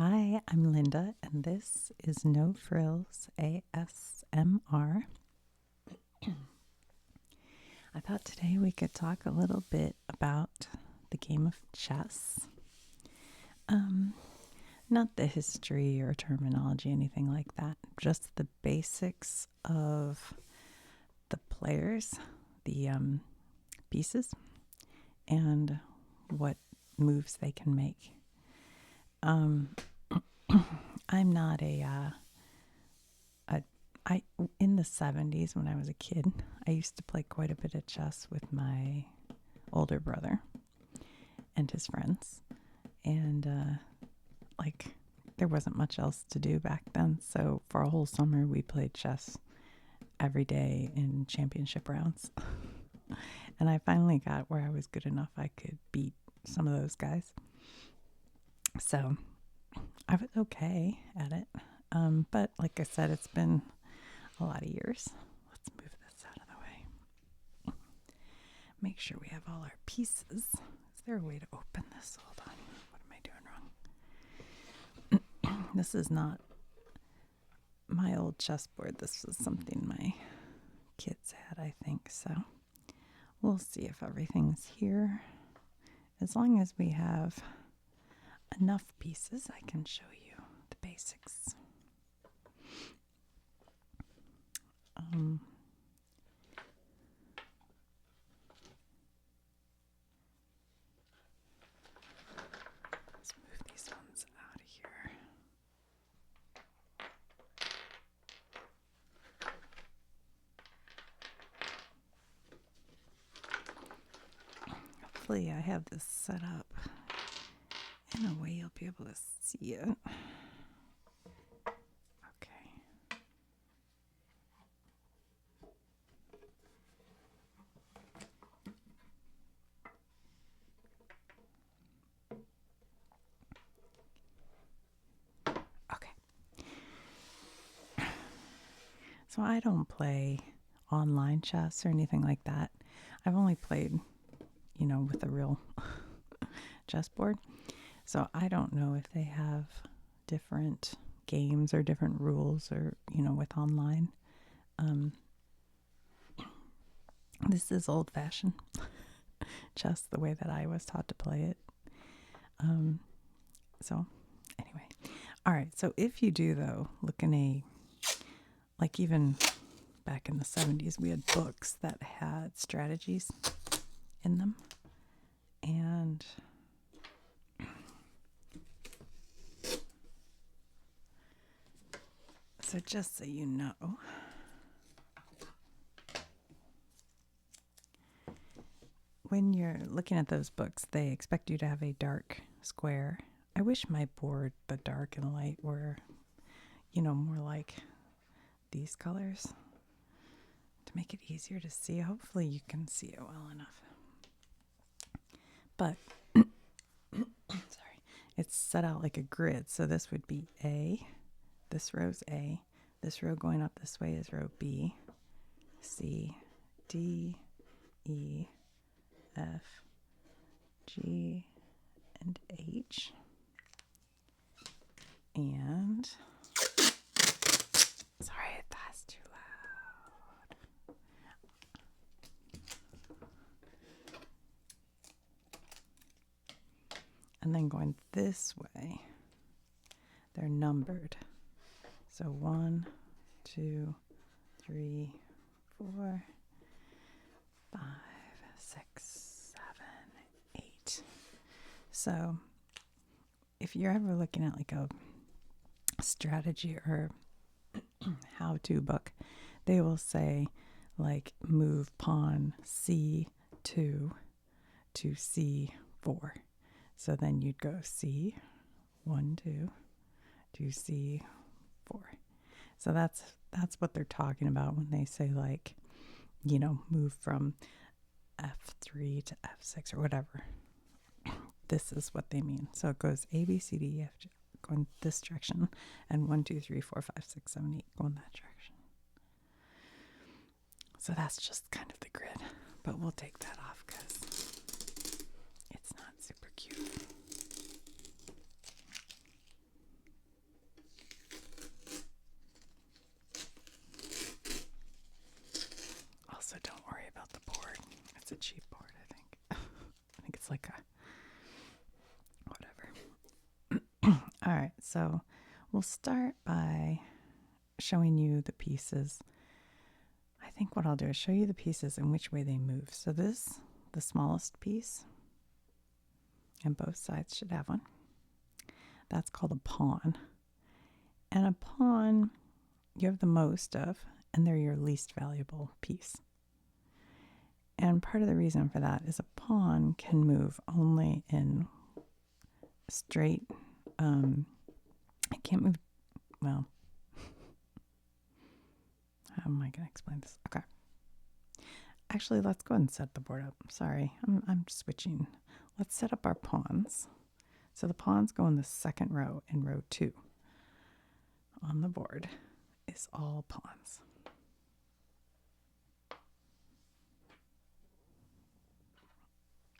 Hi, I'm Linda, and this is No Frills ASMR. I thought today we could talk a little bit about the game of chess. Um, Not the history or terminology, anything like that, just the basics of the players, the pieces, and what moves they can make. Um, I'm not I in the 70s when I was a kid, I used to play quite a bit of chess with my older brother and his friends. And like there wasn't much else to do back then, so for a whole summer we played chess every day in championship rounds. And I finally got where I was good enough I could beat some of those guys. So I was okay at it. But like I said, it's been a lot of years. Let's move this out of the way. Make sure we have all our pieces. Is there a way to open this? Hold on. What am I doing wrong? This is not my old chessboard. This was something my kids had, I think. So we'll see if everything's here. As long as we have enough pieces, I can show you the basics. Let's move these ones out of here. Hopefully I have this set up in a way you'll be able to see it. Okay. Okay. So I don't play online chess or anything like that. I've only played, with a real chessboard. So I don't know if they have different games or different rules or, with online. This is old fashioned chess, the way that I was taught to play it. So anyway. All right. So if you do, though, look in like even back in the 70s, we had books that had strategies in them. And so just so you know, when you're looking at those books, they expect you to have a dark square. I wish my board, the dark and light, were, more like these colors to make it easier to see. Hopefully you can see it well enough. But, sorry, it's set out like a grid. So this would be A. This row's A. This row going up this way is row B, C, D, E, F, G, and H. And sorry, that's too loud. And then going this way, they're numbered. So 1, 2, 3, 4, 5, 6, 7, 8. So if you're ever looking at like a strategy or how-to book, they will say like move pawn C2 to C4. So then you'd go C, 1, 2, to C4. So that's what they're talking about when they say like, move from F3 to F6 or whatever. This is what they mean. So it goes A, B, C, D, E, F, G, going this direction, and 1, 2, 3, 4, 5, 6, 7, 8 going that direction. So that's just kind of the grid, but we'll take that off because it's not super cute. like a whatever. All right, so we'll start by showing you the pieces. I think what I'll do is show you the pieces and which way they move. So this, the smallest piece, and both sides should have one. That's called a pawn. And a pawn you have the most of, and they're your least valuable piece. And part of the reason for that is a pawn can move only in straight, it can't move, well, how am I going to explain this? Okay. Actually, let's go ahead and set the board up. Sorry, I'm switching. Let's set up our pawns. So the pawns go in the second row in row 2. On the board is all pawns.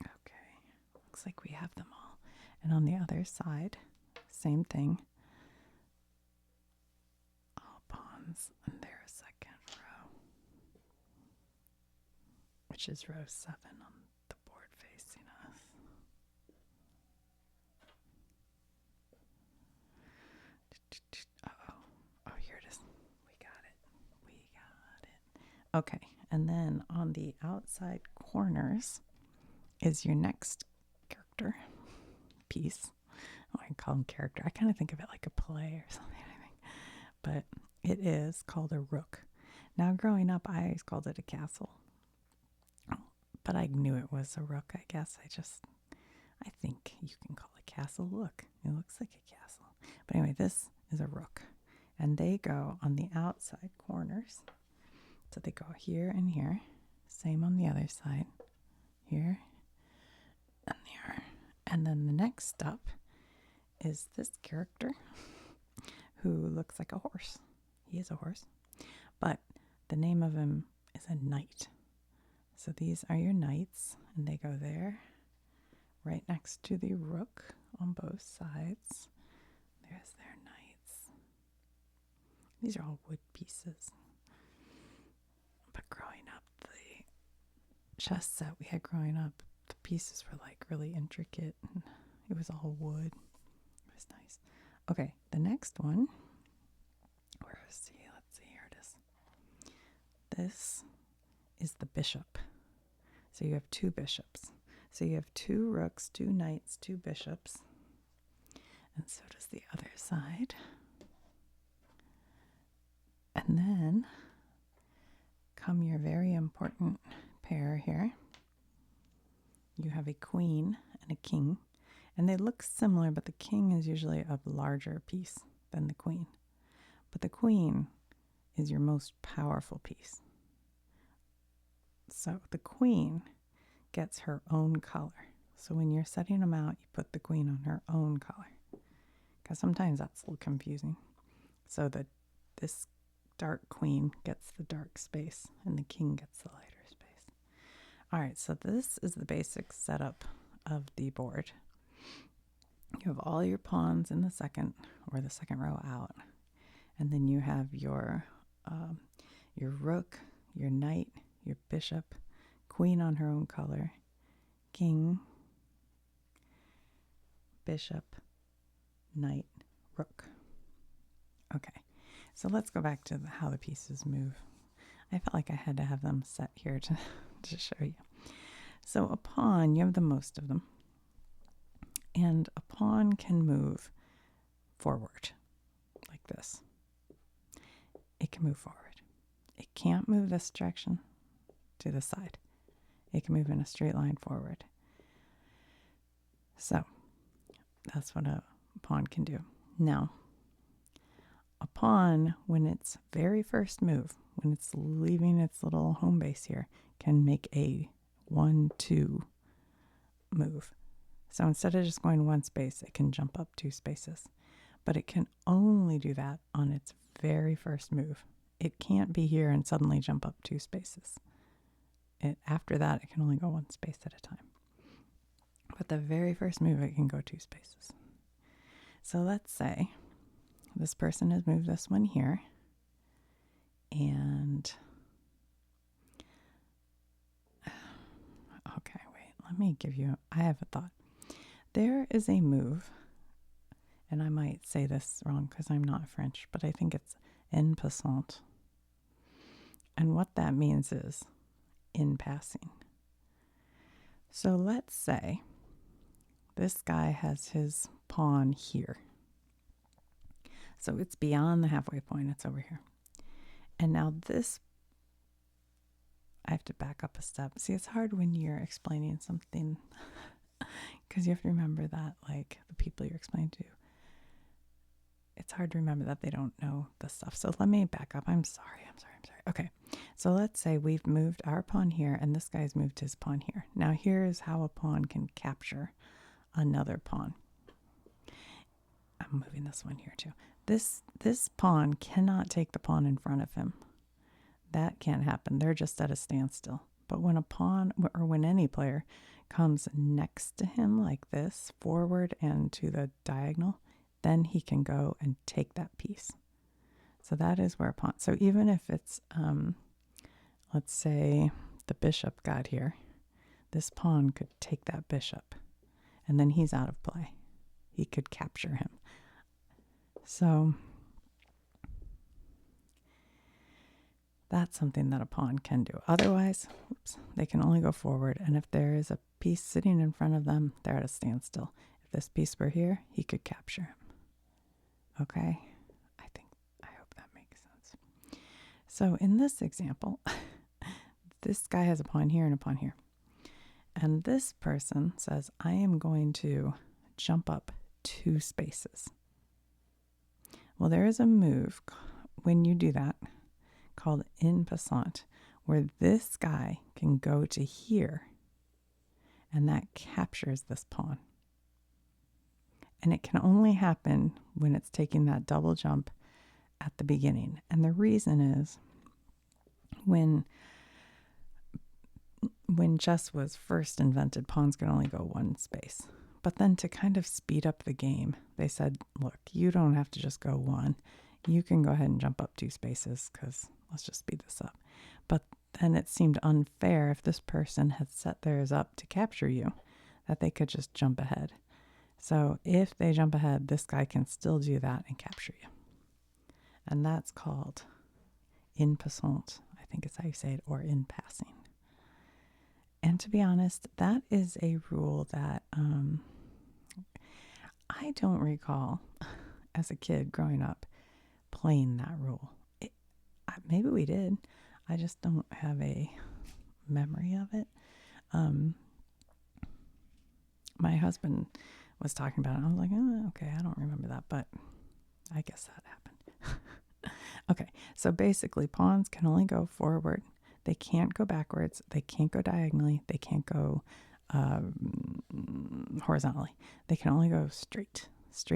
Okay, looks like we have them all. And on the other side, same thing. All pawns in their second row, which is row 7 on the board facing us. Oh, here it is. We got it. Okay, and then on the outside corners is your next character piece. I can call them character. I kind of think of it like a play or something, I think. But it is called a rook. Now, growing up, I always called it a castle. But I knew it was a rook, I guess. I think you can call it castle. Look, it looks like a castle. But anyway, this is a rook. And they go on the outside corners. So they go here and here. Same on the other side. Here and there. And then the next up is this character who looks like a horse. He is a horse. But the name of him is a knight. So these are your knights. And they go there. Right next to the rook on both sides. There's their knights. These are all wood pieces. But growing up, the chess set we had growing up, the pieces were like really intricate. And it was all wood. It was nice. Okay, the next one. Where is he? Let's see. Here it is. This is the bishop. So you have 2 bishops. So you have 2 rooks, 2 knights, 2 bishops. And so does the other side. And then come your very important pair here. You have a queen and a king. And they look similar, but the king is usually a larger piece than the queen. But the queen is your most powerful piece. So the queen gets her own color. So when you're setting them out, you put the queen on her own color. Because sometimes that's a little confusing. So this dark queen gets the dark space, and the king gets the lighter space. All right, so this is the basic setup of the board. You have all your pawns in the second row out. And then you have your rook, your knight, your bishop, queen on her own color, king, bishop, knight, rook. Okay, so let's go back to how the pieces move. I felt like I had to have them set here to show you. So a pawn, you have the most of them. And a pawn can move forward like this. It can move forward. It can't move this direction to the side. It can move in a straight line forward. So that's what a pawn can do. Now, a pawn, when its very first move, when it's leaving its little home base here, can make a 1-2 move. So instead of just going 1 space, it can jump up 2 spaces. But it can only do that on its very first move. It can't be here and suddenly jump up 2 spaces. After that, it can only go 1 space at a time. But the very first move, it can go 2 spaces. So let's say this person has moved this one here. And, okay, wait, let me give you, I have a thought. There is a move, and I might say this wrong because I'm not French, but I think it's en passant. And what that means is in passing. So let's say this guy has his pawn here. So it's beyond the halfway point, it's over here. And now this, I have to back up a step. See, it's hard when you're explaining something because you have to remember that, like, the people you're explaining to, it's hard to remember that they don't know the stuff. So let me back up. I'm sorry. Okay, so let's say we've moved our pawn here and this guy's moved his pawn here. Now here's how a pawn can capture another pawn. I'm moving this one here too. This pawn cannot take the pawn in front of him. That can't happen. They're just at a standstill. But when a pawn, or when any player comes next to him like this, forward and to the diagonal, then he can go and take that piece. So that is where a pawn, so even if it's, let's say the bishop got here, this pawn could take that bishop, and then he's out of play. He could capture him. So that's something that a pawn can do. Otherwise, they can only go forward, and if there is a piece sitting in front of them, they're at a standstill. If this piece were here, he could capture him. Okay? I hope that makes sense. So in this example, this guy has a pawn here and a pawn here. And this person says, I am going to jump up 2 spaces. Well, there is a move when you do that called en passant, where this guy can go to here, and that captures this pawn. And it can only happen when it's taking that double jump at the beginning. And the reason is when chess was first invented, pawns could only go 1 space. But then to kind of speed up the game, they said, look, you don't have to just go 1. You can go ahead and jump up 2 spaces because let's just speed this up. But then it seemed unfair if this person had set theirs up to capture you, that they could just jump ahead. So if they jump ahead, this guy can still do that and capture you. And that's called en passant, I think it's how you say it, or in passing. And to be honest, that is a rule that I don't recall as a kid growing up playing that rule. Maybe we did. I just don't have a memory of it. My husband was talking about it. I was like, oh, okay, I don't remember that, but I guess that happened. Okay, so basically pawns can only go forward. They can't go backwards. They can't go diagonally. They can't go horizontally. They can only go straight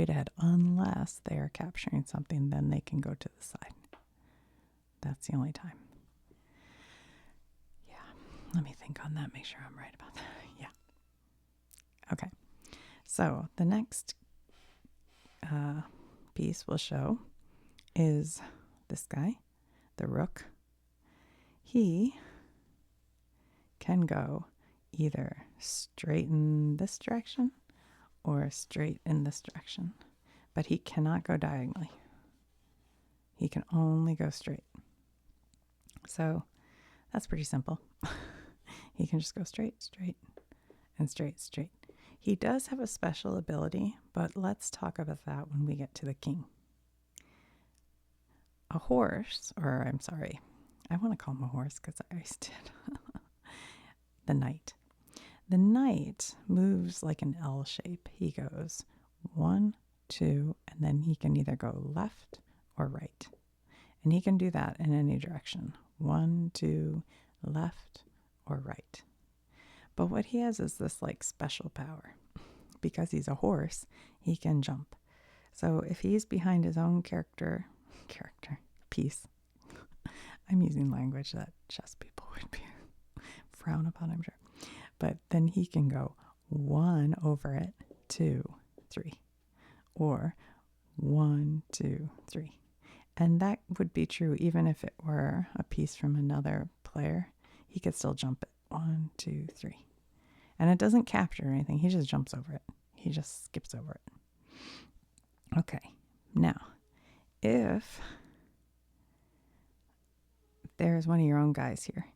ahead, unless they are capturing something. Then they can go to the side. That's the only time. Yeah, let me think on that, make sure I'm right about that. Yeah. Okay, so the next piece we'll show is this guy, the rook. He can go either straight in this direction or straight in this direction, but he cannot go diagonally. He can only go straight. So that's pretty simple. He can just go straight, and straight. He does have a special ability, but let's talk about that when we get to the king. A horse, or I'm sorry, I want to call him a horse because I always did. The knight. The knight moves like an L shape. He goes 1, 2, and then he can either go left or right. And he can do that in any direction. 1, 2, left or right. But what he has is this like special power. Because he's a horse, he can jump. So if he's behind his own character piece, I'm using language that chess people would be frown upon, I'm sure. But then he can go 1 over it, 2, 3, or 1, 2, 3. And that would be true even if it were a piece from another player. He could still jump it 1, 2, 3. And it doesn't capture anything. He just jumps over it. He just skips over it. Okay. Now, if there's one of your own guys here,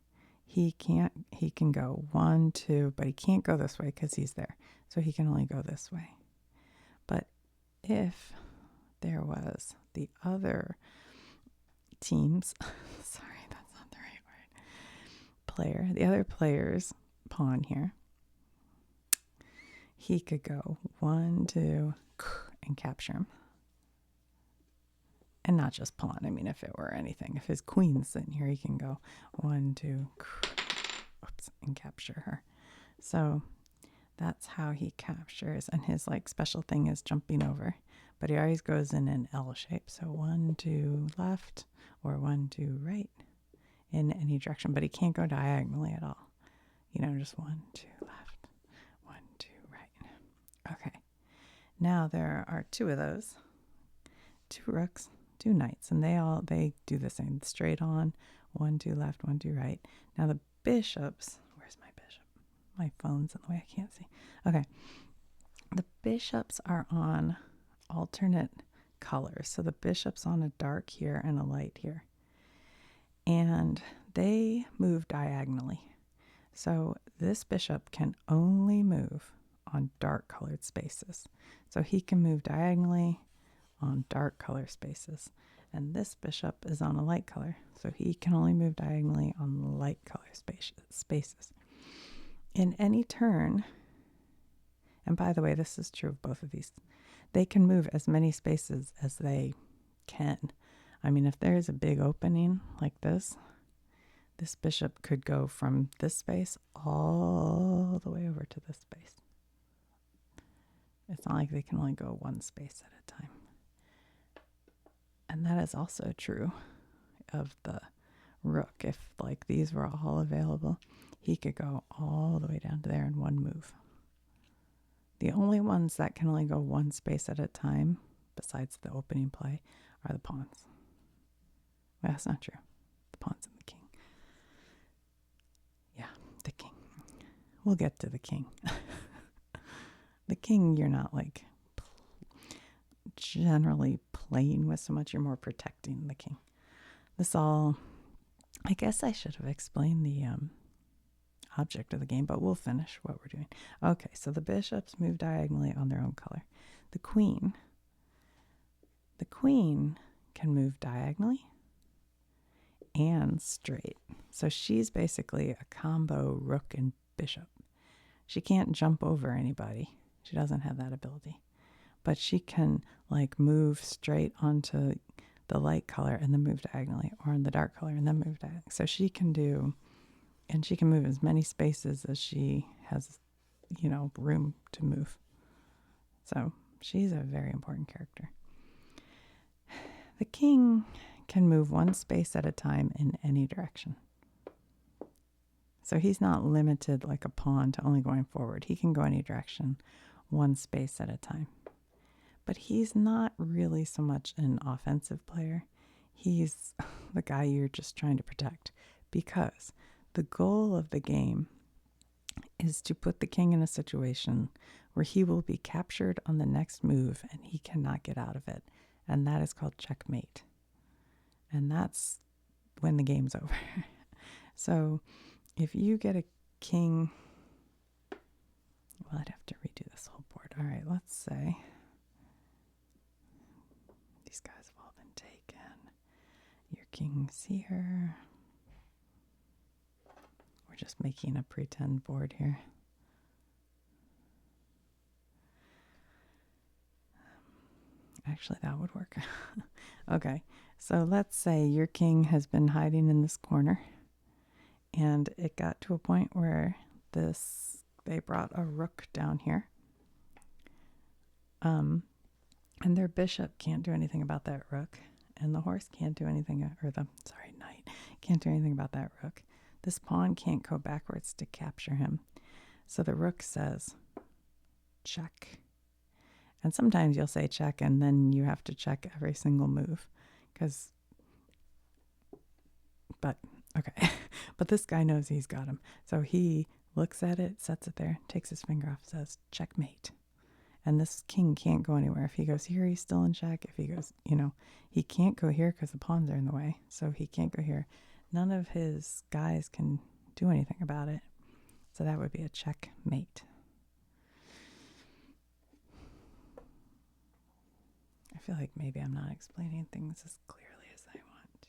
he can go 1, 2, but he can't go this way because he's there. So he can only go this way. But if there was the other team's, sorry, that's not the right word, player, the other player's pawn here, he could go 1, 2, and capture him. And not just pawn. I mean, if it were anything, if his queen's sitting here, he can go 1, 2, and capture her. So that's how he captures. And his like special thing is jumping over. But he always goes in an L shape. So 1, 2 left or 1, 2 right in any direction. But he can't go diagonally at all. You know, just 1, 2 left, 1, 2 right. Okay. Now there are 2 of those. 2 rooks, 2 knights, and they do the same. Straight on, 1, 2 left, 1, 2 right. Now the bishops, where's my bishop? My phone's in the way, I can't see. Okay. The bishops are on alternate colors. So the bishop's on a dark here and a light here. And they move diagonally. So this bishop can only move on dark colored spaces. So he can move diagonally on dark color spaces. And this bishop is on a light color, so he can only move diagonally on light color spaces. In any turn, and by the way, this is true of both of these, they can move as many spaces as they can. I mean, if there's a big opening like this bishop could go from this space all the way over to this space. It's not like they can only go one space at a time. And that is also true of the rook. If like these were all available, he could go all the way down to there in one move. The only ones that can only go one space at a time, besides the opening play, are the pawns. Well, that's not true. The pawns and the king. Yeah, the king. We'll get to the king. The king, you're not like generally playing with so much. You're more protecting the king. This all, I guess I should have explained the object of the game, but we'll finish what we're doing. Okay, so the bishops move diagonally on their own color. The queen can move diagonally and straight. So she's basically a combo rook and bishop. She can't jump over anybody. She doesn't have that ability. But she can like move straight onto the light color and then move diagonally, or in the dark color and then move diagonally. So she can do, and she can move as many spaces as she has, room to move. So she's a very important character. The king can move one space at a time in any direction. So he's not limited like a pawn to only going forward. He can go any direction, one space at a time. But he's not really so much an offensive player. He's the guy you're just trying to protect, because the goal of the game is to put the king in a situation where he will be captured on the next move and he cannot get out of it. And that is called checkmate. And that's when the game's over. So if you get a king, well, I'd have to redo this whole board. All right, let's say these guys have all been taken. Your king's here. We're just making a pretend board here. Actually, that would work. Okay, so let's say your king has been hiding in this corner, and it got to a point where they brought a rook down here. And their bishop can't do anything about that rook, and the horse can't do anything, knight can't do anything about that rook. This pawn can't go backwards to capture him. So the rook says, check. And sometimes you'll say check, and then you have to check every single move. But this guy knows he's got him. So he looks at it, sets it there, takes his finger off, says, checkmate. And this king can't go anywhere. If he goes here, he's still in check. If he goes, he can't go here because the pawns are in the way. So he can't go here. None of his guys can do anything about it. So that would be a checkmate. I feel like maybe I'm not explaining things as clearly as I want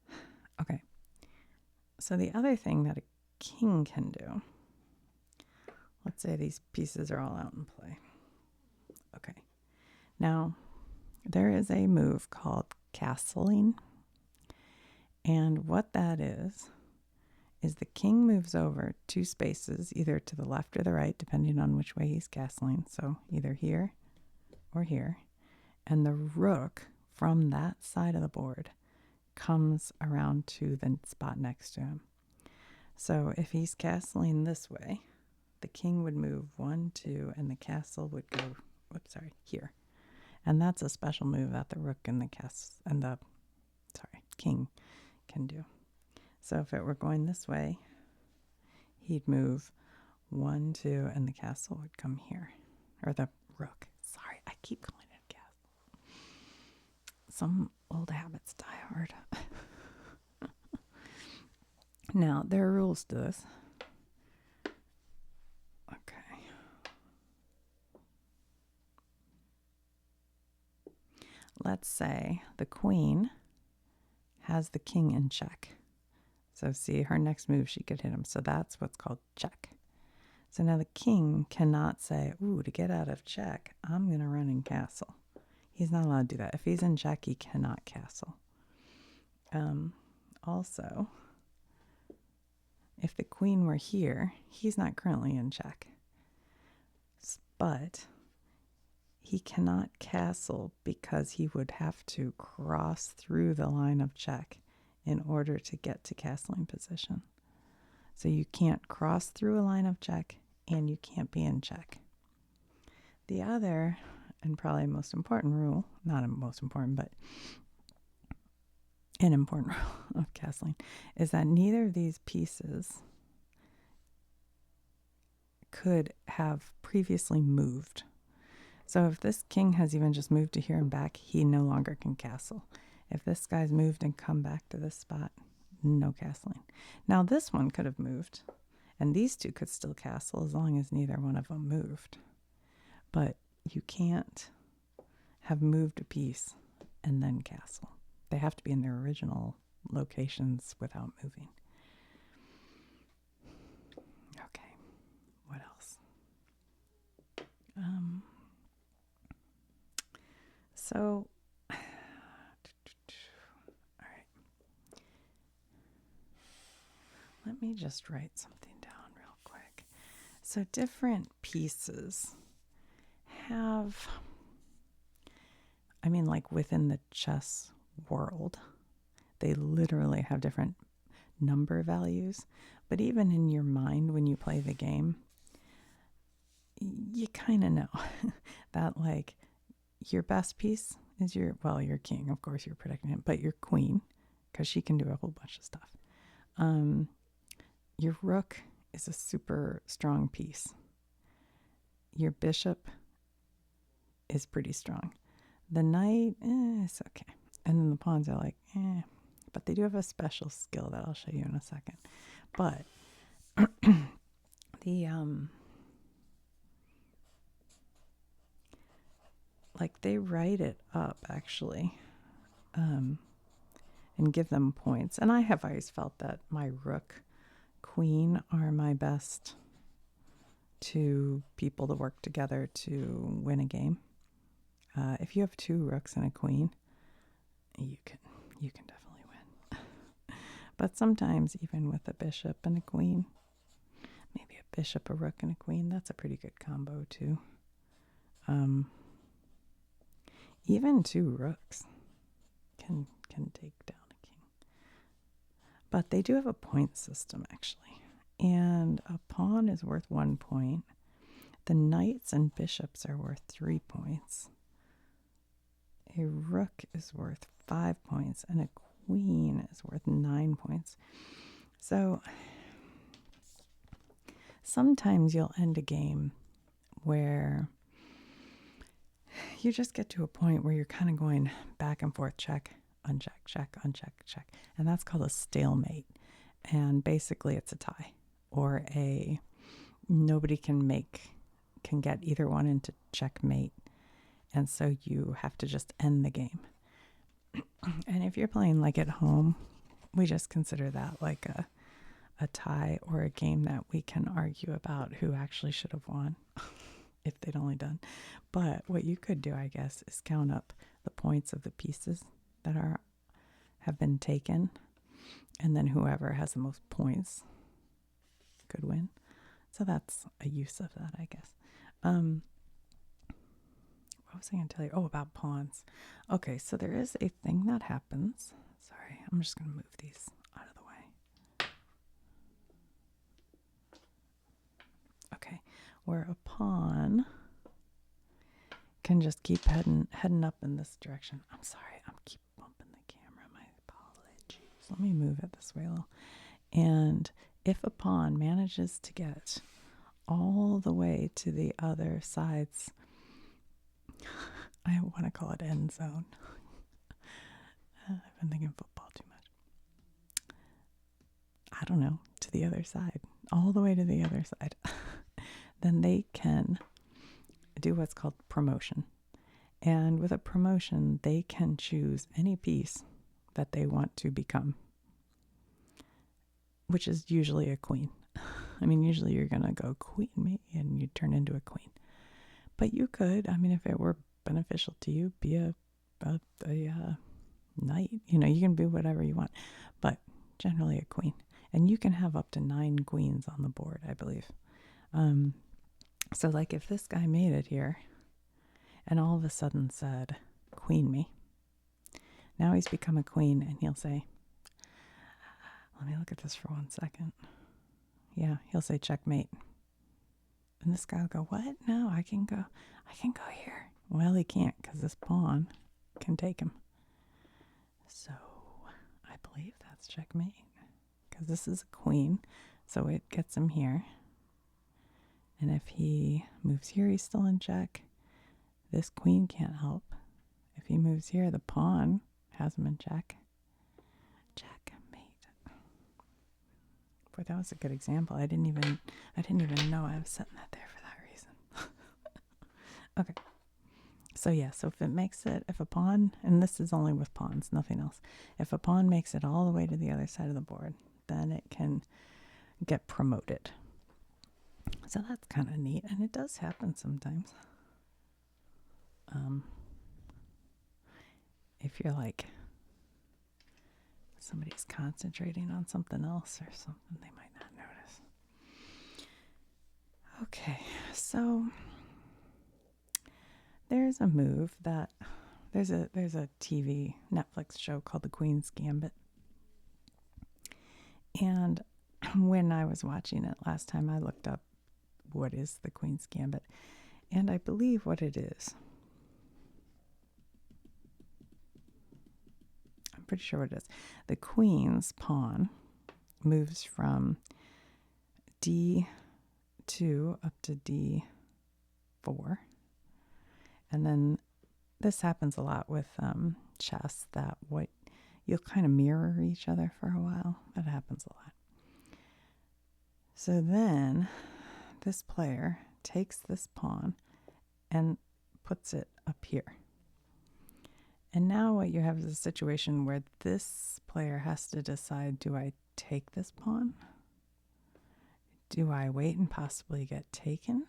to. Okay. So the other thing that a king can do, let's say these pieces are all out in play. Okay. Now, there is a move called castling. And what that is the king moves over 2 spaces, either to the left or the right, depending on which way he's castling. So either here or here. And the rook from that side of the board comes around to the spot next to him. So if he's castling this way, the king would move 1, 2, and the castle would go, here. And that's a special move that the rook and the king can do. So if it were going this way, he'd move 1, 2, and the castle would come here. Or the rook. Sorry, I keep calling it a castle. Some old habits die hard. Now, there are rules to this. Okay. Let's say the queen has the king in check. So see, her next move, she could hit him. So that's what's called check. So now the king cannot say, ooh, to get out of check, I'm going to run and castle. He's not allowed to do that. If he's in check, he cannot castle. Also, if the queen were here, he's not currently in check. But he cannot castle because he would have to cross through the line of check in order to get to castling position. So you can't cross through a line of check and you can't be in check. The other, and probably most important rule, not a most important, but an important rule of castling, is that neither of these pieces could have previously moved. So if this king has even just moved to here and back, he no longer can castle. If this guy's moved and come back to this spot, no castling. Now this one could have moved, and these two could still castle as long as neither one of them moved. But you can't have moved a piece and then castle. They have to be in their original locations without moving. Okay, what else? So, all right. Let me just write something down real quick. So different pieces have, like within the chess world, they literally have different number values. But even in your mind when you play the game, you kind of know that like your best piece is your king. Of course, you're protecting him, but your queen, because she can do a whole bunch of stuff. Your rook is a super strong piece. Your bishop is pretty strong. The knight, it's okay. And then the pawns are like, but they do have a special skill that I'll show you in a second. But they write it up actually, and give them points. And I have always felt that my rook, queen are my best two people to work together to win a game. If you have 2 rooks and a queen, you can definitely win. But sometimes even with a bishop and a queen, maybe a bishop, a rook, and a queen, that's a pretty good combo too. Even 2 rooks can take down a king. But they do have a point system actually. And a pawn is worth 1 point. The knights and bishops are worth 3 points. a rook is worth 5 points and a queen is worth 9 points. So sometimes you'll end a game where you just get to a point where you're kind of going back and forth, check, uncheck, check, uncheck, check. And that's called a stalemate. And basically it's a tie, or a nobody can get either one into checkmate. And so you have to just end the game. And if you're playing like at home, we just consider that like a tie, or a game that we can argue about who actually should have won if they'd only done. But what you could do, I guess, is count up the points of the pieces that have been taken, and then whoever has the most points could win. So that's a use of that, I guess. What was I going to tell you? Oh, about pawns. Okay, so there is a thing that happens. Sorry, I'm just going to move these out of the way. Okay, where a pawn can just keep heading up in this direction. I'm sorry, I'm keep bumping the camera. My apologies. Let me move it this way a little. And if a pawn manages to get all the way to the other side's, I want to call it end zone. I've been thinking football too much. I don't know, to the other side, all the way to the other side. Then they can do what's called promotion. And with a promotion, they can choose any piece that they want to become, which is usually a queen. I mean, usually you're going to go queen me and you turn into a queen. But you could, I mean, if it were beneficial to you, be a knight. You know, you can be whatever you want, but generally a queen. And you can have up to 9 queens on the board, I believe. So like if this guy made it here and all of a sudden said, queen me, now he's become a queen, and he'll say, let me look at this for 1 second. Yeah, he'll say checkmate. And this guy will go, what? No, I can go here. Well, he can't, because this pawn can take him. So I believe that's checkmate, because this is a queen, so it gets him here. And if he moves here, he's still in check. This queen can't help. If he moves here, the pawn has him in check. Checkmate. Boy, that was a good example. I didn't even know I was setting that there for that reason. Okay. So yeah, so if a pawn, and this is only with pawns, nothing else. If a pawn makes it all the way to the other side of the board, then it can get promoted. So that's kind of neat, and it does happen sometimes. If you're like, somebody's concentrating on something else or something, they might not notice. Okay, so there's a move that there's a TV Netflix show called The Queen's Gambit. And when I was watching it last time, I looked up what is the Queen's Gambit. And I believe what it is, I'm pretty sure what it is. The queen's pawn moves from D2 up to D4. And then this happens a lot with chess, that you'll kind of mirror each other for a while. That happens a lot. So then this player takes this pawn and puts it up here. And now what you have is a situation where this player has to decide, do I take this pawn? Do I wait and possibly get taken?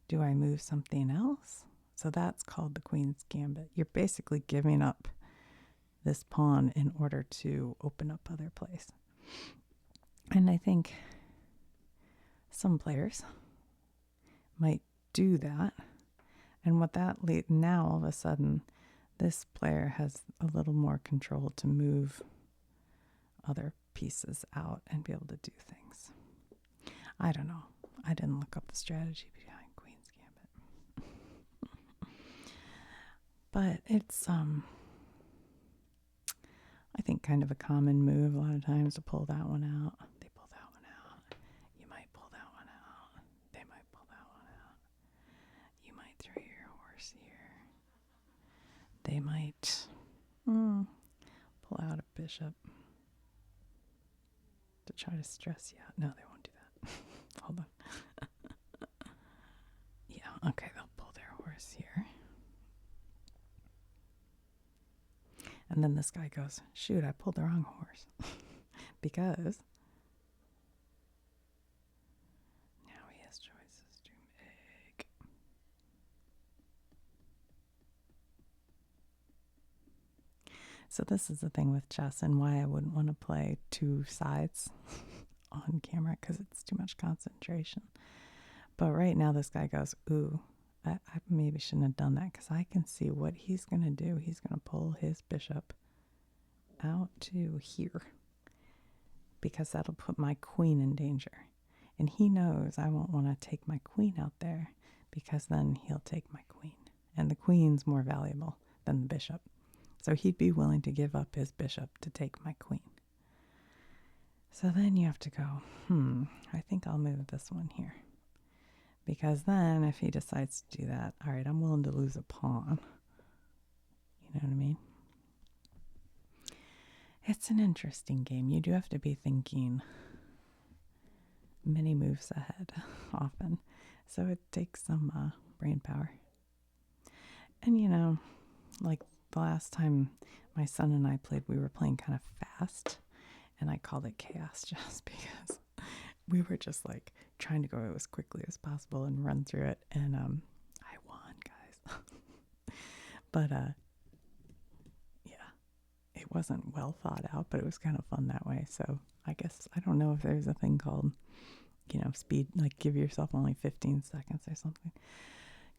Do I move something else? So that's called the Queen's Gambit. You're basically giving up this pawn in order to open up other plays. And I think some players might do that. And what that now all of a sudden, this player has a little more control to move other pieces out and be able to do things. I don't know. I didn't look up the strategy behind Queen's Gambit. But it's I think kind of a common move a lot of times to pull that one out. They pull that one out. You might pull that one out. They might pull that one out. You might throw your horse here. They might pull out a bishop to try to stress you out. No, they won't do that. Hold on. Yeah, okay, they'll pull their horse here. And then this guy goes, shoot, I pulled the wrong horse. Because now he has choices to make. So this is the thing with chess and why I wouldn't want to play two sides on camera, because it's too much concentration. But right now this guy goes, ooh, I maybe shouldn't have done that, because I can see what he's going to do. He's going to pull his bishop out to here, because that'll put my queen in danger. And he knows I won't want to take my queen out there, because then he'll take my queen. And the queen's more valuable than the bishop. So he'd be willing to give up his bishop to take my queen. So then you have to go, I think I'll move this one here. Because then if he decides to do that, all right, I'm willing to lose a pawn. You know what I mean? It's an interesting game. You do have to be thinking many moves ahead often. So it takes some brain power. And, you know, like the last time my son and I played, we were playing kind of fast. And I called it chaos just because we were just like trying to go as quickly as possible and run through it. And I won, guys. But yeah, it wasn't well thought out, but it was kind of fun that way. So I guess, I don't know if there's a thing called, you know, speed, like give yourself only 15 seconds or something.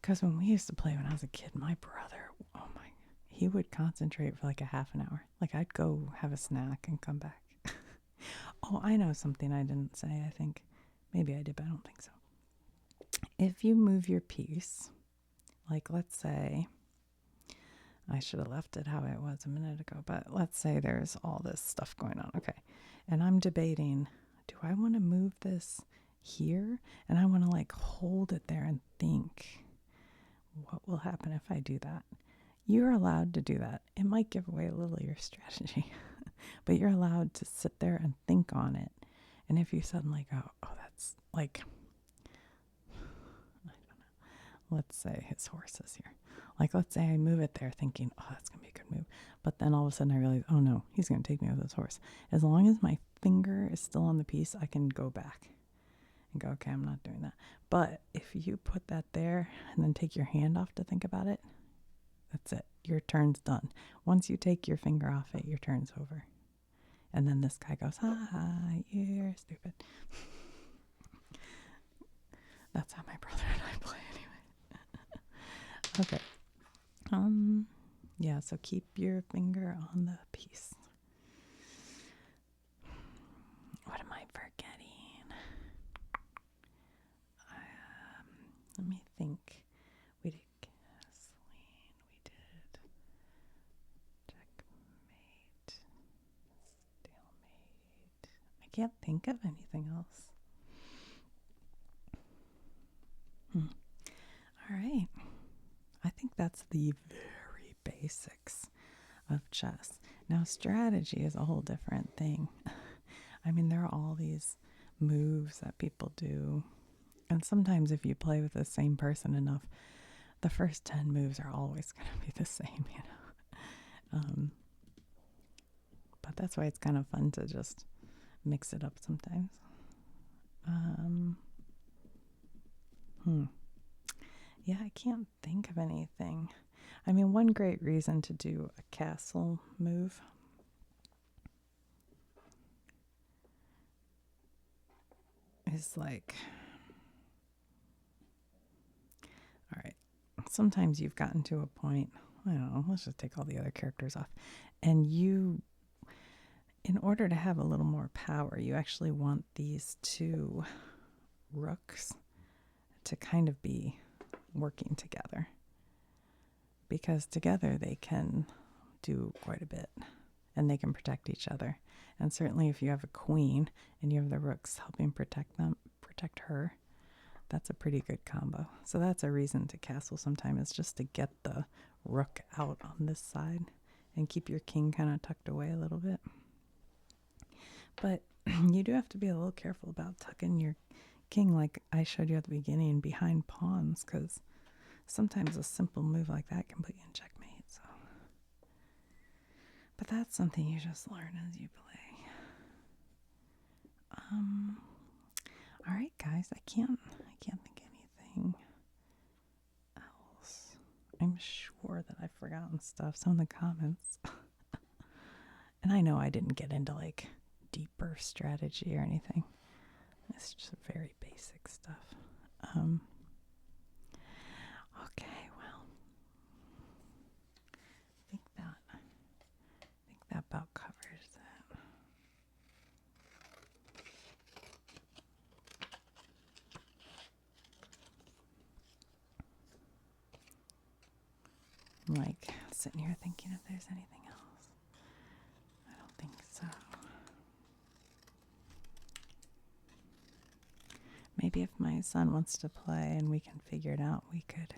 Because when we used to play when I was a kid, my brother, oh my, he would concentrate for like a half an hour. Like I'd go have a snack and come back. Oh, I know something I didn't say, I think. Maybe I did, but I don't think so. If you move your piece, like let's say, I should have left it how it was a minute ago, but let's say there's all this stuff going on, okay? And I'm debating, do I want to move this here? And I want to like hold it there and think, what will happen if I do that? You're allowed to do that. It might give away a little of your strategy, but you're allowed to sit there and think on it. And if you suddenly go, oh, that's like, I don't know, let's say his horse is here. Like, let's say I move it there thinking, oh, that's going to be a good move. But then all of a sudden I realize, oh no, he's going to take me with his horse. As long as my finger is still on the piece, I can go back and go, okay, I'm not doing that. But if you put that there and then take your hand off to think about it, that's it. Your turn's done. Once you take your finger off it, your turn's over. And then this guy goes, you're stupid. That's how my brother and I play anyway. Okay. Yeah, so keep your finger on the piece. What am I forgetting? Let me think. We did gasoline. We did checkmate. Stalemate. I can't think of anything else. All right. I think that's the very basics of chess. Now, strategy is a whole different thing. I mean, there are all these moves that people do. And sometimes if you play with the same person enough, the first 10 moves are always going to be the same, you know. But that's why it's kind of fun to just mix it up sometimes. Yeah, I can't think of anything. I mean, one great reason to do a castle move is like, all right, sometimes you've gotten to a point, I don't know, let's just take all the other characters off, and you, in order to have a little more power, you actually want these two rooks to kind of be working together. because together they can do quite a bit and they can protect each other. And certainly if you have a queen and you have the rooks helping protect her, that's a pretty good combo. So that's a reason to castle sometime, is just to get the rook out on this side and keep your king kind of tucked away a little bit. But you do have to be a little careful about tucking your king, like I showed you at the beginning, behind pawns, because sometimes a simple move like that can put you in checkmate. So, but that's something you just learn as you play. All right, guys, I can't think anything else. I'm sure that I've forgotten stuff. Some of the comments, and I know I didn't get into like deeper strategy or anything. It's just very basic stuff. Okay, well, I think that about covers it. I'm like sitting here thinking if there's anything else. I don't think so. Maybe if my son wants to play and we can figure it out, we could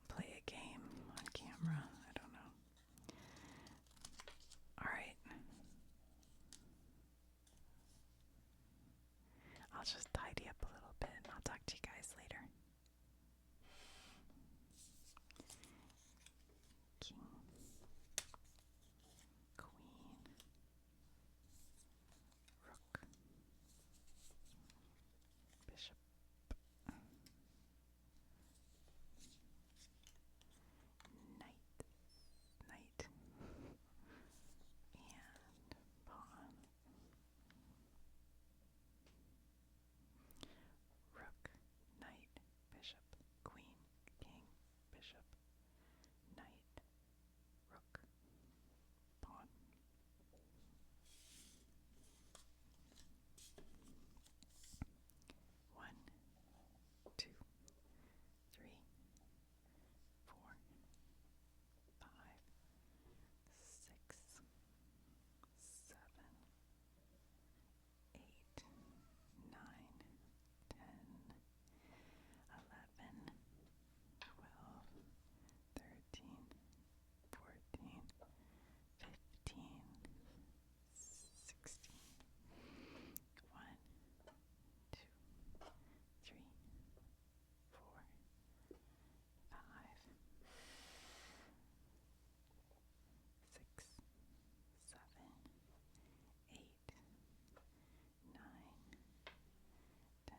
play a game on camera. I don't know. All right. I'll just